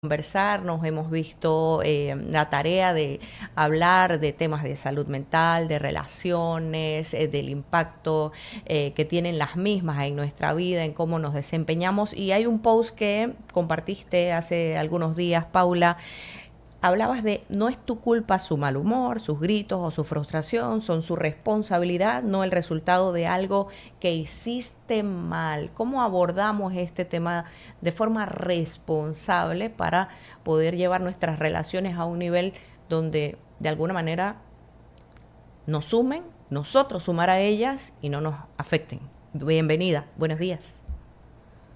Conversar, nos hemos visto la tarea de hablar de temas de salud mental, de relaciones, del impacto que tienen las mismas en nuestra vida, en cómo nos desempeñamos. Y hay un post que compartiste hace algunos días, Paula. Hablabas de no es tu culpa su mal humor, sus gritos o su frustración, son su responsabilidad, no el resultado de algo que hiciste mal. ¿Cómo abordamos este tema de forma responsable para poder llevar nuestras relaciones a un nivel donde de alguna manera nos sumen, nosotros sumar a ellas y no nos afecten? Bienvenida, buenos días.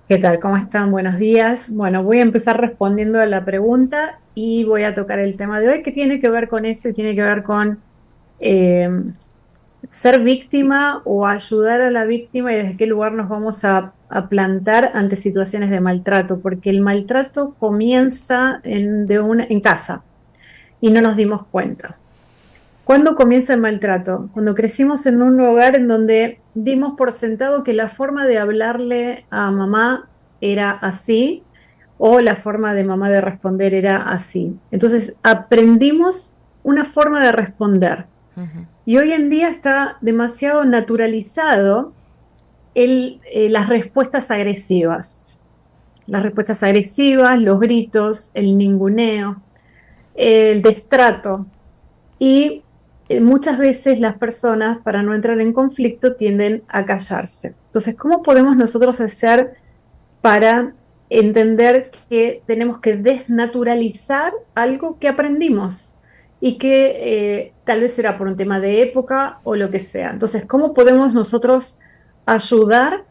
¿Qué tal? ¿Cómo están? Buenos días. Bueno, voy a empezar respondiendo a la pregunta y voy a tocar el tema de hoy que tiene que ver con eso y tiene que ver con eh, ser víctima o ayudar a la víctima y desde qué lugar nos vamos a plantar ante situaciones de maltrato, porque el maltrato comienza en casa y no nos dimos cuenta. ¿Cuándo comienza el maltrato? Cuando crecimos en un hogar en donde dimos por sentado que la forma de hablarle a mamá era así o la forma de mamá de responder era así. Entonces aprendimos una forma de responder Ujú. y hoy en día está demasiado naturalizado las respuestas agresivas. Las respuestas agresivas, los gritos, el ninguneo, el destrato. Y muchas veces las personas, para no entrar en conflicto, tienden a callarse. Entonces, ¿cómo podemos nosotros hacer para entender que tenemos que desnaturalizar algo que aprendimos y que tal vez será por un tema de época o lo que sea? Entonces, ¿cómo podemos nosotros ayudar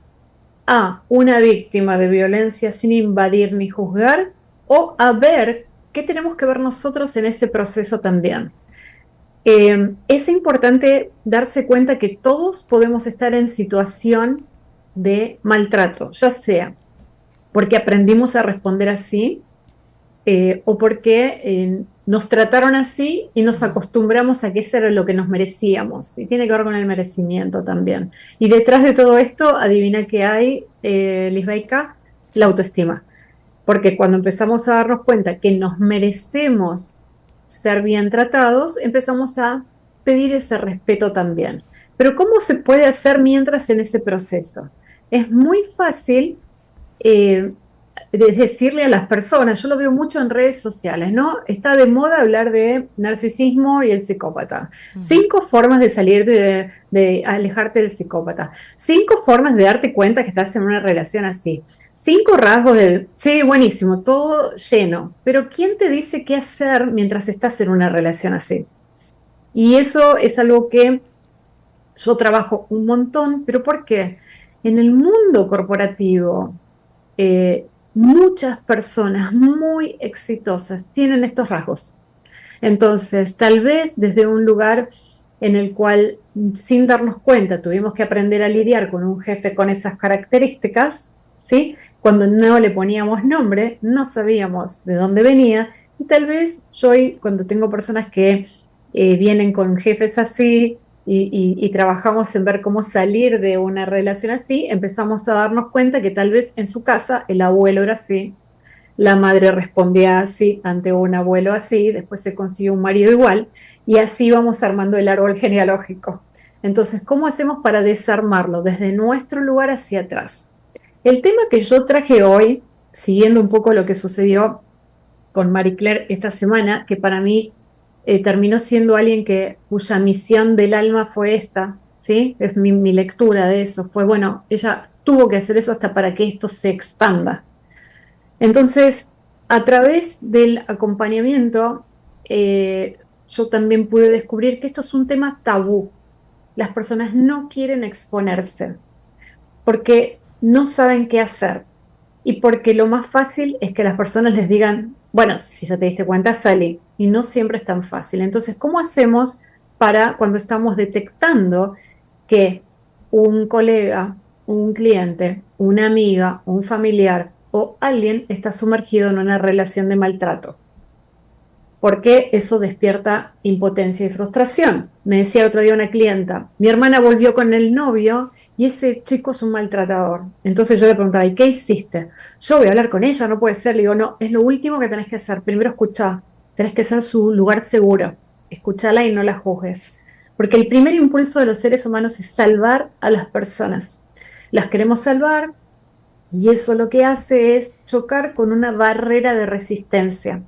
a una víctima de violencia sin invadir ni juzgar o a ver qué tenemos que ver nosotros en ese proceso también? Es importante darse cuenta que todos podemos estar en situación de maltrato, ya sea porque aprendimos a responder así o porque nos trataron así y nos acostumbramos a que eso era lo que nos merecíamos. Y tiene que ver con el merecimiento también. Y detrás de todo esto, adivina qué hay, Lisbeika, la autoestima. Porque cuando empezamos a darnos cuenta que nos merecemos ser bien tratados, empezamos a pedir ese respeto también. Pero ¿cómo se puede hacer mientras en ese proceso? Es muy fácil eh, decirle a las personas, yo lo veo mucho en redes sociales, ¿no? Está de moda hablar de narcisismo y el psicópata. Ujú. 5 formas de salir de alejarte del psicópata. 5 formas de darte cuenta que estás en una relación así. 5 rasgos de, sí, buenísimo, todo lleno. Pero ¿quién te dice qué hacer mientras estás en una relación así? Y eso es algo que yo trabajo un montón, pero ¿por qué? En el mundo corporativo, muchas personas muy exitosas tienen estos rasgos. Entonces, tal vez desde un lugar en el cual, sin darnos cuenta, tuvimos que aprender a lidiar con un jefe con esas características, ¿sí? Cuando no le poníamos nombre, no sabíamos de dónde venía. Y tal vez yo hoy, cuando tengo personas que vienen con jefes así y trabajamos en ver cómo salir de una relación así, empezamos a darnos cuenta que tal vez en su casa el abuelo era así, la madre respondía así ante un abuelo así, después se consiguió un marido igual, y así vamos armando el árbol genealógico. Entonces, ¿cómo hacemos para desarmarlo desde nuestro lugar hacia atrás? El tema que yo traje hoy, siguiendo un poco lo que sucedió con Marie Claire esta semana, que para mí terminó siendo alguien cuya misión del alma fue esta, ¿sí? Es mi lectura de eso, fue, bueno, ella tuvo que hacer eso hasta para que esto se expanda. Entonces, a través del acompañamiento, yo también pude descubrir que esto es un tema tabú. Las personas no quieren exponerse porque no saben qué hacer y porque lo más fácil es que las personas les digan, bueno, si ya te diste cuenta, salí. Y no siempre es tan fácil. Entonces, ¿cómo hacemos para cuando estamos detectando que un colega, un cliente, una amiga, un familiar o alguien está sumergido en una relación de maltrato? porque eso despierta impotencia y frustración. Me decía el otro día una clienta, mi hermana volvió con el novio y ese chico es un maltratador. Entonces yo le preguntaba, ¿y qué hiciste? Yo voy a hablar con ella, no puede ser. Le digo, no, es lo último que tenés que hacer. Primero escuchá, tenés que ser su lugar seguro. Escuchala y no la juzgues. Porque el primer impulso de los seres humanos es salvar a las personas. Las queremos salvar y eso lo que hace es chocar con una barrera de resistencia.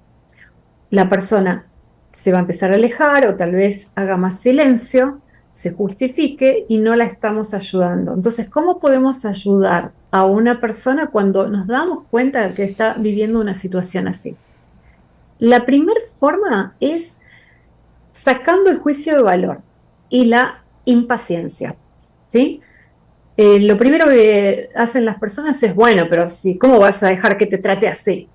La persona se va a empezar a alejar o tal vez haga más silencio, se justifique y no la estamos ayudando. Entonces, ¿cómo podemos ayudar a una persona cuando nos damos cuenta de que está viviendo una situación así? La primera forma es sacando el juicio de valor y la impaciencia, ¿sí? Lo primero que hacen las personas es, bueno, pero sí, ¿cómo vas a dejar que te trate así?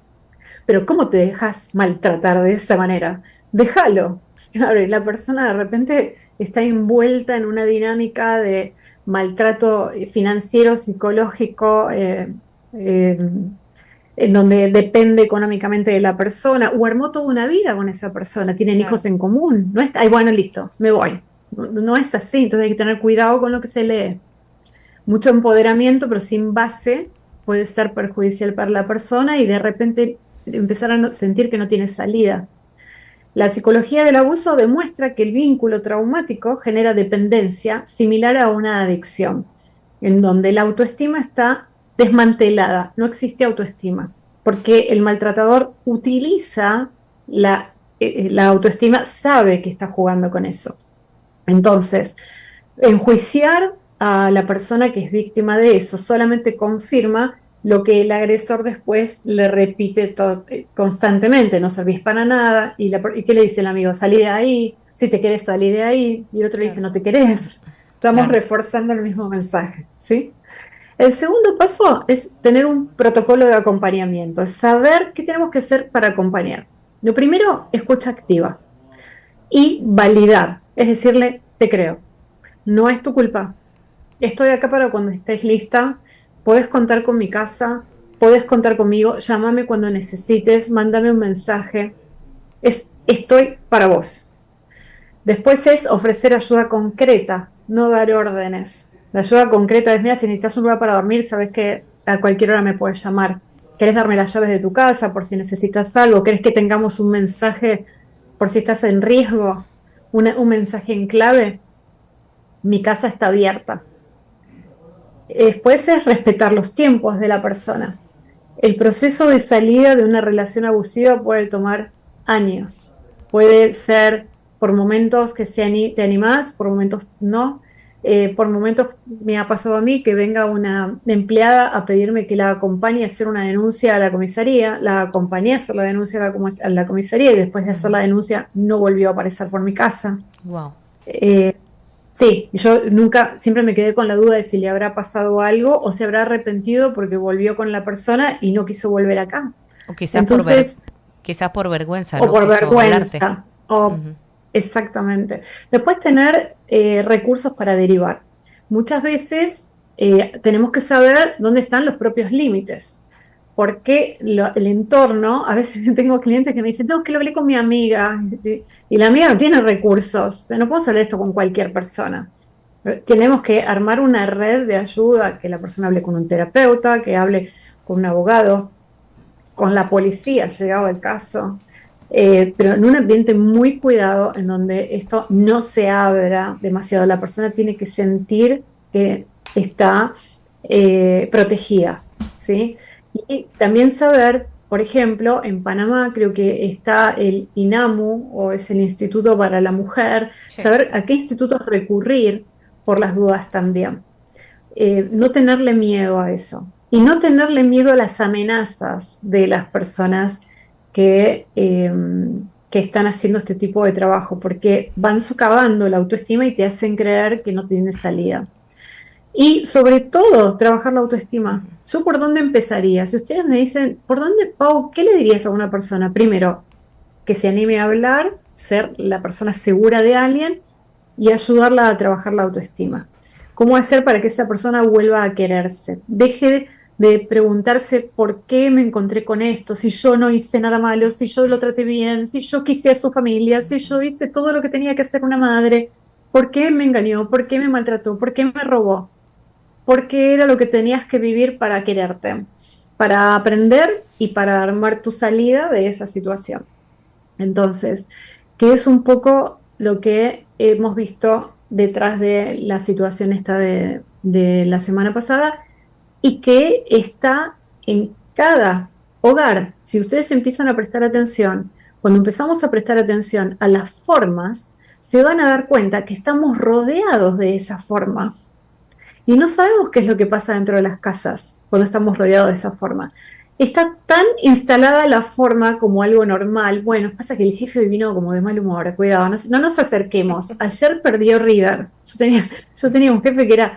Pero ¿cómo te dejas maltratar de esa manera? Déjalo. Claro, y la persona de repente está envuelta en una dinámica de maltrato financiero, psicológico, eh, en donde depende económicamente de la persona, o armó toda una vida con esa persona, tienen hijos en común. No es, ay, bueno, listo, me voy. No es así, entonces hay que tener cuidado con lo que se lee. Mucho empoderamiento, pero sin base, puede ser perjudicial para la persona y de repente empezar a sentir que no tiene salida. La psicología del abuso demuestra que el vínculo traumático genera dependencia similar a una adicción, en donde la autoestima está desmantelada, no existe autoestima, porque el maltratador utiliza la autoestima, sabe que está jugando con eso. Entonces, enjuiciar a la persona que es víctima de eso solamente confirma lo que el agresor después le repite constantemente, no servís para nada, y ¿qué le dice el amigo? Salí de ahí, si te querés salir de ahí, y el otro le dice, no te querés. Estamos reforzando el mismo mensaje, ¿sí? El segundo paso es tener un protocolo de acompañamiento, es saber qué tenemos que hacer para acompañar. Lo primero, escucha activa y validar, es decirle, te creo, no es tu culpa, estoy acá para cuando estés lista, puedes contar con mi casa, puedes contar conmigo, llámame cuando necesites, mándame un mensaje, estoy para vos. Después es ofrecer ayuda concreta, no dar órdenes. La ayuda concreta es, mira, si necesitas un lugar para dormir, sabes que a cualquier hora me puedes llamar. ¿Querés darme las llaves de tu casa por si necesitas algo? ¿Querés que tengamos un mensaje por si estás en riesgo? Un mensaje en clave. Mi casa está abierta. Después es respetar los tiempos de la persona. El proceso de salida de una relación abusiva puede tomar años. Puede ser por momentos que te animás, por momentos no. Por momentos me ha pasado a mí que venga una empleada a pedirme que la acompañe a hacer una denuncia a la comisaría. La acompañé a hacer la denuncia a la comisaría y después de hacer la denuncia no volvió a aparecer por mi casa. Wow. Sí, yo nunca, siempre me quedé con la duda de si le habrá pasado algo o se habrá arrepentido porque volvió con la persona y no quiso volver acá. O quizás quizás por vergüenza, o no por quiso vergüenza, o hablarte. exactamente. Después tener recursos para derivar. Muchas veces tenemos que saber dónde están los propios límites, porque el entorno, a veces tengo clientes que me dicen, no, que lo hablé con mi amiga, y la amiga no tiene recursos, no puedo hacer esto con cualquier persona. Tenemos que armar una red de ayuda, que la persona hable con un terapeuta, que hable con un abogado, con la policía, llegado el caso, pero en un ambiente muy cuidado, en donde esto no se abra demasiado. La persona tiene que sentir que está protegida, ¿sí? Y también saber, por ejemplo, en Panamá creo que está el INAMU, o es el Instituto para la Mujer, Sí. saber a qué institutos recurrir por las dudas también. No tenerle miedo a eso. Y no tenerle miedo a las amenazas de las personas que están haciendo este tipo de trabajo, porque van socavando la autoestima y te hacen creer que no tienes salida. Y sobre todo, trabajar la autoestima. ¿Yo por dónde empezaría? Si ustedes me dicen, ¿por dónde, Pau, qué le dirías a una persona? Primero, que se anime a hablar, ser la persona segura de alguien y ayudarla a trabajar la autoestima. ¿Cómo hacer para que esa persona vuelva a quererse? Deje de preguntarse por qué me encontré con esto, si yo no hice nada malo, si yo lo traté bien, si yo quise a su familia, si yo hice todo lo que tenía que hacer una madre, por qué me engañó, por qué me maltrató, por qué me robó, por qué era lo que tenías que vivir para quererte, para aprender y para armar tu salida de esa situación. Entonces, que es un poco lo que hemos visto detrás de la situación esta de la semana pasada y que está en cada hogar. Si ustedes empiezan a prestar atención, cuando empezamos a prestar atención a las formas, se van a dar cuenta que estamos rodeados de esa forma. Y no sabemos qué es lo que pasa dentro de las casas cuando estamos rodeados de esa forma. Está tan instalada la forma como algo normal. Bueno, pasa que el jefe vino como de mal humor, cuidado, no nos acerquemos. Ayer perdió River. Yo tenía un jefe que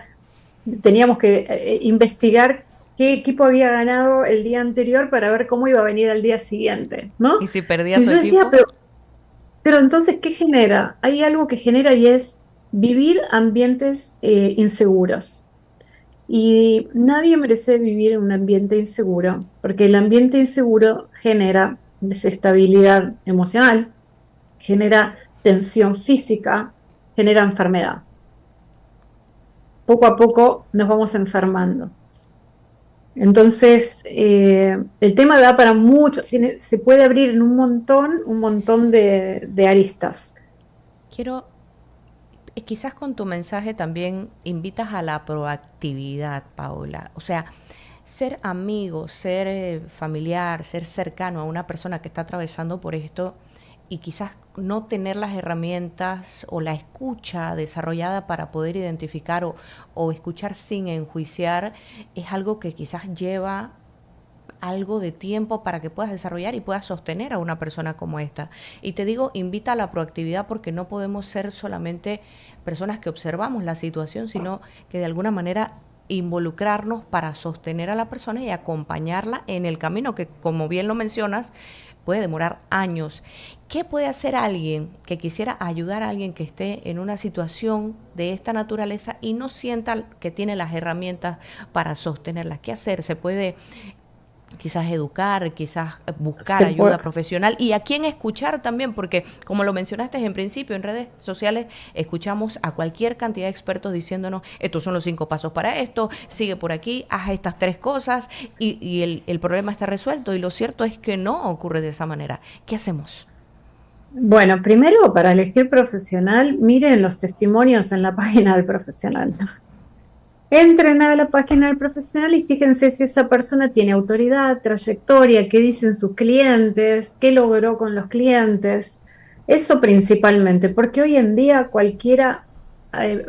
teníamos que investigar qué equipo había ganado el día anterior para ver cómo iba a venir al día siguiente, ¿no? ¿Y si perdía Y su yo decía, equipo? pero entonces, ¿qué genera? Hay algo que genera y es vivir ambientes inseguros. Y nadie merece vivir en un ambiente inseguro, porque el ambiente inseguro genera desestabilidad emocional, genera tensión física, genera enfermedad. Poco a poco nos vamos enfermando. Entonces, el tema da para mucho, se puede abrir en un montón de aristas. Quiero, quizás con tu mensaje también invitas a la proactividad, Paola. O sea, ser amigo, ser familiar, ser cercano a una persona que está atravesando por esto y quizás no tener las herramientas o la escucha desarrollada para poder identificar o escuchar sin enjuiciar, es algo que quizás lleva algo de tiempo para que puedas desarrollar y puedas sostener a una persona como esta. Y te digo, invita a la proactividad porque no podemos ser solamente personas que observamos la situación, sino que de alguna manera involucrarnos para sostener a la persona y acompañarla en el camino que, como bien lo mencionas, puede demorar años. ¿Qué puede hacer alguien que quisiera ayudar a alguien que esté en una situación de esta naturaleza y no sienta que tiene las herramientas para sostenerla? ¿Qué hacer? Se puede quizás educar, quizás buscar ayuda profesional y a quién escuchar también, porque como lo mencionaste en principio, en redes sociales escuchamos a cualquier cantidad de expertos diciéndonos, estos son los 5 pasos para esto, sigue por aquí, haz estas 3 cosas y el problema está resuelto, y lo cierto es que no ocurre de esa manera. ¿Qué hacemos? Bueno, primero, para elegir profesional, miren los testimonios en la página del profesional. Entren a la página del profesional y fíjense si esa persona tiene autoridad, trayectoria, qué dicen sus clientes, qué logró con los clientes. Eso principalmente, porque hoy en día cualquiera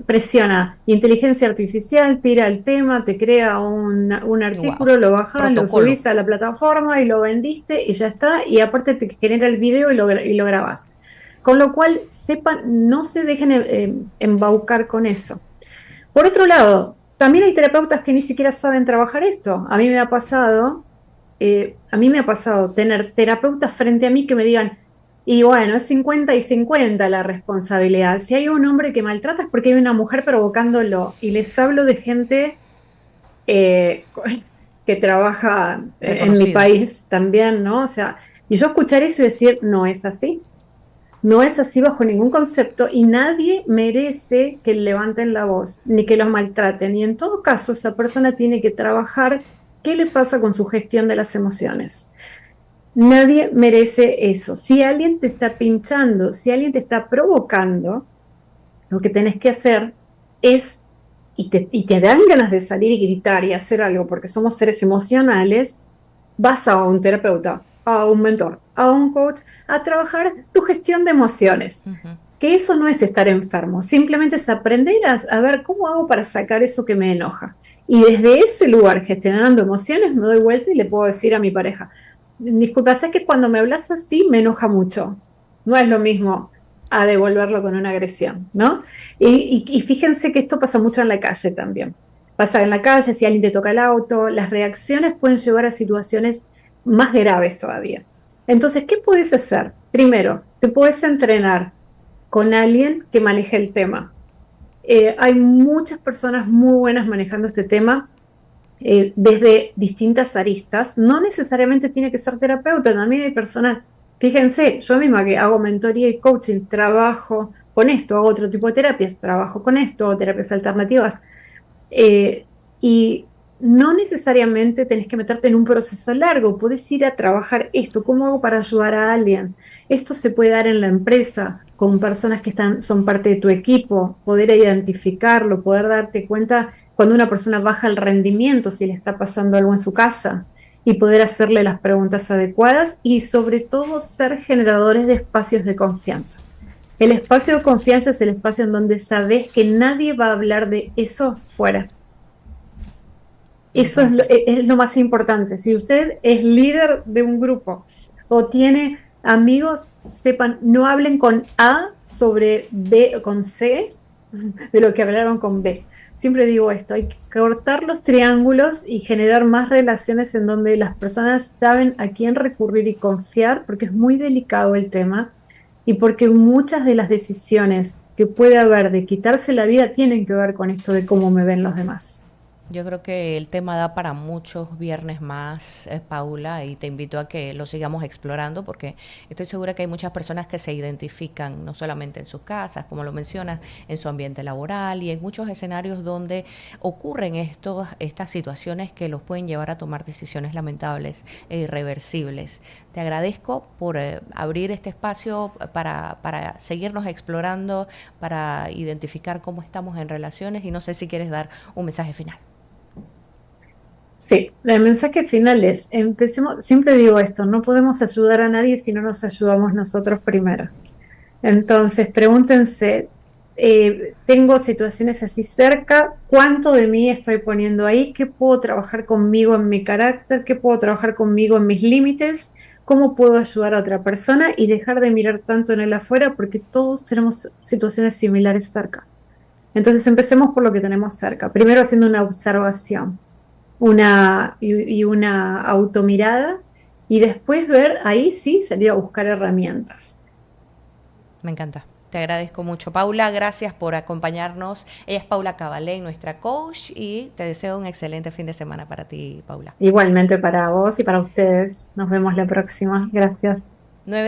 presiona inteligencia artificial, tira el tema, te crea un Wow, artículo, lo bajas, lo protocolo. subís a la plataforma y lo vendiste y ya está, y aparte te genera el video y lo grabás. Con lo cual, sepan, no se dejen embaucar con eso. Por otro lado, también hay terapeutas que ni siquiera saben trabajar esto. A mí me ha pasado tener terapeutas frente a mí que me digan, y bueno, es 50 y 50 la responsabilidad. Si hay un hombre que maltrata es porque hay una mujer provocándolo. Y les hablo de gente eh, que trabaja en mi Reconocida. país también, ¿no? O sea, y yo escuchar eso y decir, no es así. No es así bajo ningún concepto y nadie merece que levanten la voz ni que los maltraten. Y en todo caso, esa persona tiene que trabajar qué le pasa con su gestión de las emociones. Nadie merece eso. Si alguien te está pinchando, si alguien te está provocando, lo que tenés que hacer es, y te dan ganas de salir y gritar y hacer algo porque somos seres emocionales, vas a un terapeuta, a un mentor, a un coach, a trabajar tu gestión de emociones. Uh-huh. Que eso no es estar enfermo, simplemente es aprender a ver cómo hago para sacar eso que me enoja. Y desde ese lugar, gestionando emociones, me doy vuelta y le puedo decir a mi pareja, disculpa, sé que cuando me hablas así me enoja mucho. No es lo mismo a devolverlo con una agresión, ¿no? Y fíjense que esto pasa mucho en la calle también. Pasa en la calle, si alguien te toca el auto, las reacciones pueden llevar a situaciones más graves todavía. Entonces, ¿qué puedes hacer? Primero, te puedes entrenar con alguien que maneje el tema. Hay muchas personas muy buenas manejando este tema. desde distintas aristas. No necesariamente tiene que ser terapeuta, también hay personas, fíjense, yo misma que hago mentoría y coaching, trabajo con esto, hago otro tipo de terapias, trabajo con esto, terapias alternativas, y no necesariamente tenés que meterte en un proceso largo, puedes ir a trabajar esto, ¿cómo hago para ayudar a alguien? Esto se puede dar en la empresa, con personas que son parte de tu equipo, poder identificarlo, poder darte cuenta cuando una persona baja el rendimiento, si le está pasando algo en su casa, y poder hacerle las preguntas adecuadas y sobre todo ser generadores de espacios de confianza. El espacio de confianza es el espacio en donde sabes que nadie va a hablar de eso fuera. Me Eso encanta. es lo más importante. Si usted es líder de un grupo o tiene amigos, sepan, no hablen con A sobre B o con C de lo que hablaron con B. Siempre digo esto, hay que cortar los triángulos y generar más relaciones en donde las personas saben a quién recurrir y confiar, porque es muy delicado el tema y porque muchas de las decisiones que puede haber de quitarse la vida tienen que ver con esto de cómo me ven los demás. Yo creo que el tema da para muchos viernes más, Paula, y te invito a que lo sigamos explorando porque estoy segura que hay muchas personas que se identifican no solamente en sus casas, como lo mencionas, en su ambiente laboral y en muchos escenarios donde ocurren estas situaciones que los pueden llevar a tomar decisiones lamentables e irreversibles. Te agradezco por abrir este espacio para seguirnos explorando, para identificar cómo estamos en relaciones y no sé si quieres dar un mensaje final. Sí, el mensaje final es, empecemos, siempre digo esto, no podemos ayudar a nadie si no nos ayudamos nosotros primero. Entonces, pregúntense, tengo situaciones así cerca, ¿cuánto de mí estoy poniendo ahí? ¿Qué puedo trabajar conmigo en mi carácter? ¿Qué puedo trabajar conmigo en mis límites? ¿Cómo puedo ayudar a otra persona? Y dejar de mirar tanto en el afuera porque todos tenemos situaciones similares cerca. Entonces, empecemos por lo que tenemos cerca. Primero haciendo una observación y una automirada y después ver, ahí sí salir a buscar herramientas. Me encanta. Te agradezco mucho, Paula. Gracias por acompañarnos. Ella es Paula Cabalé, nuestra coach, y te deseo un excelente fin de semana para ti, Paula. Igualmente para vos y para ustedes. Nos vemos la próxima. Gracias. 9